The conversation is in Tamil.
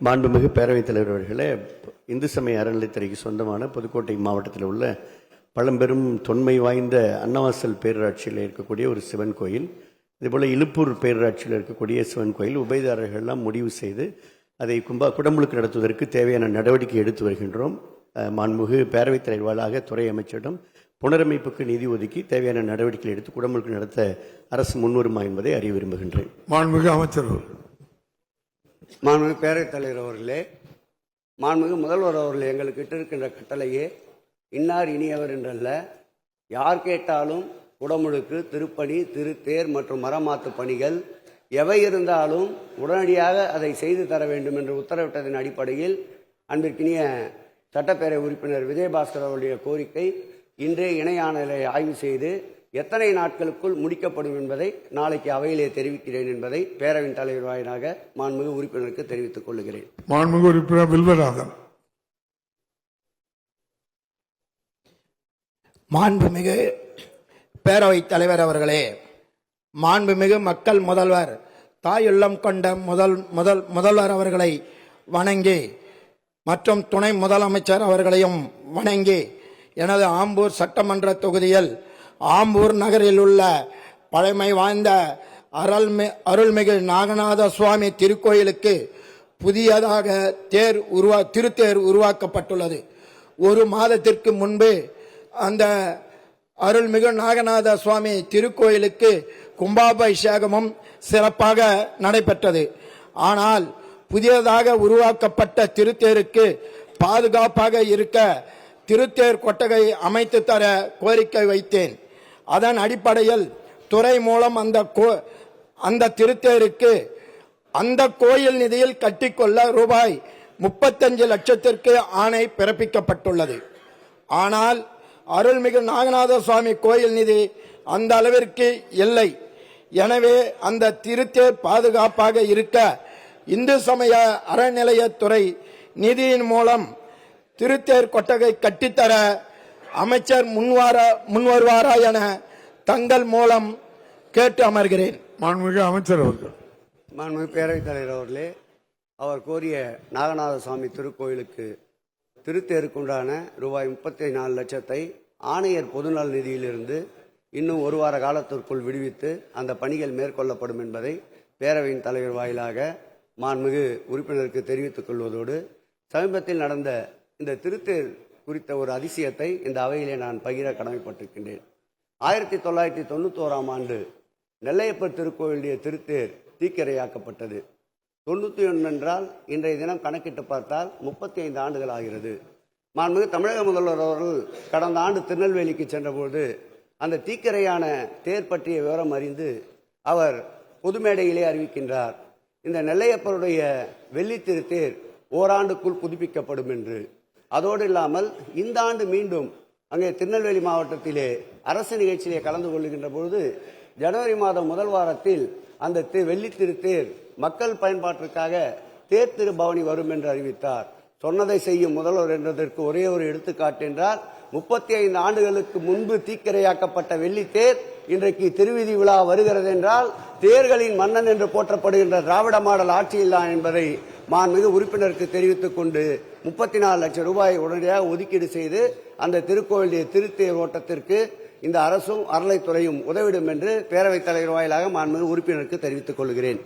மாண்புமிகு பேரவைத் தலைவர் அவர்களே, இந்து சமய அறநிலைத்துறைக்கு சொந்தமான புதுக்கோட்டை மாவட்டத்தில் உள்ள பழம்பெரும் தொன்மை வாய்ந்த அன்னவாசல் பேரூராட்சியில் இருக்கக்கூடிய ஒரு சிவன் கோயில், இதேபோல் இலுப்பூர் பேரூராட்சியில் இருக்கக்கூடிய சிவன் கோயில் உபயதாரர்கள்லாம் முடிவு செய்து அதை குடமுழுக்கு நடத்துவதற்கு தேவையான நடவடிக்கை எடுத்து வருகின்றோம். மாண்புமிகு பேரவைத் தலைவர் வாயிலாக துறை அமைச்சரிடம் புனரமைப்புக்கு நிதி ஒதுக்கி தேவையான நடவடிக்கை எடுத்து குடமுழுக்கு நடத்த அரசு முன்வருமா என்பதை அறிய விரும்புகின்றேன். மாண்புமிகு அமைச்சர். மாண்புமிகு பேரவைத் தலைவர் அவர்களே, மாண்புமிகு முதல்வர் அவர்கள் எங்களுக்கு இட்டிருக்கின்ற கட்டளையே இன்னார் இனியவர் என்றல்ல, யார் கேட்டாலும் குடமுழுக்கு, திருப்பணி, திருத்தேர் மற்றும் மரமாத்து பணிகள் எவை இருந்தாலும் உடனடியாக அதை செய்து தர வேண்டும் என்று உத்தரவிட்டதன் அடிப்படையில் அன்பிற்கினிய சட்டப்பேரவை உறுப்பினர் விஜயபாஸ்கர் அவருடைய கோரிக்கை இன்றே இணையாணலை ஆய்வு செய்து எத்தனை நாட்களுக்குள் முடிக்கப்படும் என்பதை நாளைக்கு அவையிலே தெரிவிக்கிறேன் என்பதை பேரவையின் தலைவர் வாயிலாக மாண்புமிகு உறுப்பினருக்கு தெரிவித்துக் கொள்கிறேன். மாண்புமிகு உறுப்பினர் வில்வராதன். மாண்புமிகு பேரவைத் தலைவர் அவர்களே, மாண்புமிகு மக்கள் முதல்வர் தாயுள்ளம் கொண்ட முதல்வர் அவர்களை வணங்கி மற்றும் துணை முதலமைச்சர் அவர்களையும் வணங்கி எனது ஆம்பூர் சட்டமன்ற தொகுதியில் ஆம்பூர் நகரில் உள்ள பழமை வாய்ந்த அருள்மிகு நாகநாத சுவாமி திருக்கோயிலுக்கு புதியதாக திருத்தேர் உருவாக்கப்பட்டுள்ளது. ஒரு மாதத்திற்கு முன்பு அந்த அருள்மிகு நாகநாத சுவாமி திருக்கோயிலுக்கு கும்பாபிஷேகமும் சிறப்பாக நடைபெற்றது. ஆனால் புதியதாக உருவாக்கப்பட்ட திருத்தேருக்கு பாதுகாப்பாக இருக்க திருத்தேர் கொட்டகை அமைத்து தர கோரிக்கை வைத்தேன். அதன் அடிப்படையில் துறை மூலம் அந்த திருத்தேருக்கு அந்த கோயில் நிதியில் கட்டிக்கொள்ள ரூபாய் 35 லட்சத்திற்கு ஆணை பிறப்பிக்கப்பட்டுள்ளது. ஆனால் அருள்மிகு நாகநாத சுவாமி கோயில் நிதி அந்த அளவிற்கு இல்லை. எனவே அந்த திருத்தேர் பாதுகாப்பாக இருக்க இந்து சமய அறநிலையத்துறை நிதியின் மூலம் திருத்தேர் கொட்டகை கட்டித்தர அமைச்சர் முன்வருவாரா என தங்கள் மூலம் கேட்டு அமர்கிறேன். மாண்புமிகு அமைச்சர் அவர்கள். மாண்புமிகு பேரவைத் தலைவர் அவர்களே, அவர் கோரிய நாகநாத சுவாமி திருக்கோயிலுக்கு திருத்தேருக்குண்டான ரூபாய் 34 லட்சத்தை ஆணையர் பொதுநல நிதியிலிருந்து இன்னும் ஒரு வார காலத்திற்குள் விடுவித்து அந்த பணிகள் மேற்கொள்ளப்படும் என்பதை பேரவையின் தலைவர் வாயிலாக மாண்புமிகு உறுப்பினருக்கு தெரிவித்துக் கொள்வதோடு, சமீபத்தில் நடந்த இந்த திருத்தேர் குறித்த ஒரு அதிசயத்தை இந்த அவையிலே நான் பகிர கடமைப்பட்டிருக்கின்றேன். 1991 ஆண்டு நெல்லையப்பர் திருக்கோயிலுடைய திருத்தேர் தீக்கிரையாக்கப்பட்டது. 91 என்றால் இன்றைய தினம் கணக்கிட்டு பார்த்தால் 35 ஆண்டுகள் ஆகிறது. மாண்புமிகு தமிழக முதல்வர் அவர்கள் கடந்த ஆண்டு திருநெல்வேலிக்கு சென்றபோது அந்த தீக்கிரையான தேர் பற்றிய விவரம் அறிந்து அவர் பொது மேடையிலே அறிவிக்கின்றார், இந்த நெல்லையப்பருடைய வெள்ளி திருத்தேர் ஓராண்டுக்குள் புதுப்பிக்கப்படும் என்று. அதோடு இல்லாமல் இந்த ஆண்டு மீண்டும் அங்கே திருநெல்வேலி மாவட்டத்திலே அரசு நிகழ்ச்சியிலே கலந்து கொள்கின்ற பொழுது ஜனவரி மாதம் முதல் வாரத்தில் அந்த வெள்ளி திருத்தேர் மக்கள் பயன்பாட்டிற்காக தேர் திருபவனி வரும் என்று அறிவித்தார். சொன்னதை செய்யும் முதல்வர் என்றதற்கு ஒரே ஒரு எடுத்துக்காட்டு என்றால் 35 ஆண்டுகளுக்கு முன்பு தீக்கிரையாக்கப்பட்ட வெள்ளித்தேர் இன்றைக்கு திருவிதி விழா வருகிறது என்றால் தேர்களின் மன்னன் என்று போற்றப்படுகின்ற திராவிட மாடல் ஆட்சியில்தான் என்பதை மாண்புமிகு உறுப்பினருக்கு தெரிவித்துக் கொண்டு 34 லட்சம் ரூபாய் உடனடியாக ஒதுக்கீடு செய்து அந்த திருக்கோயிலுடைய திருத்தேர் ஓட்டத்திற்கு இந்த அரசும் அறநிலைத்துறையும் உதவிடும் என்று பேரவைத் தலைவர் வாயிலாக மாண்புமிகு உறுப்பினருக்கு தெரிவித்துக் கொள்கிறேன்.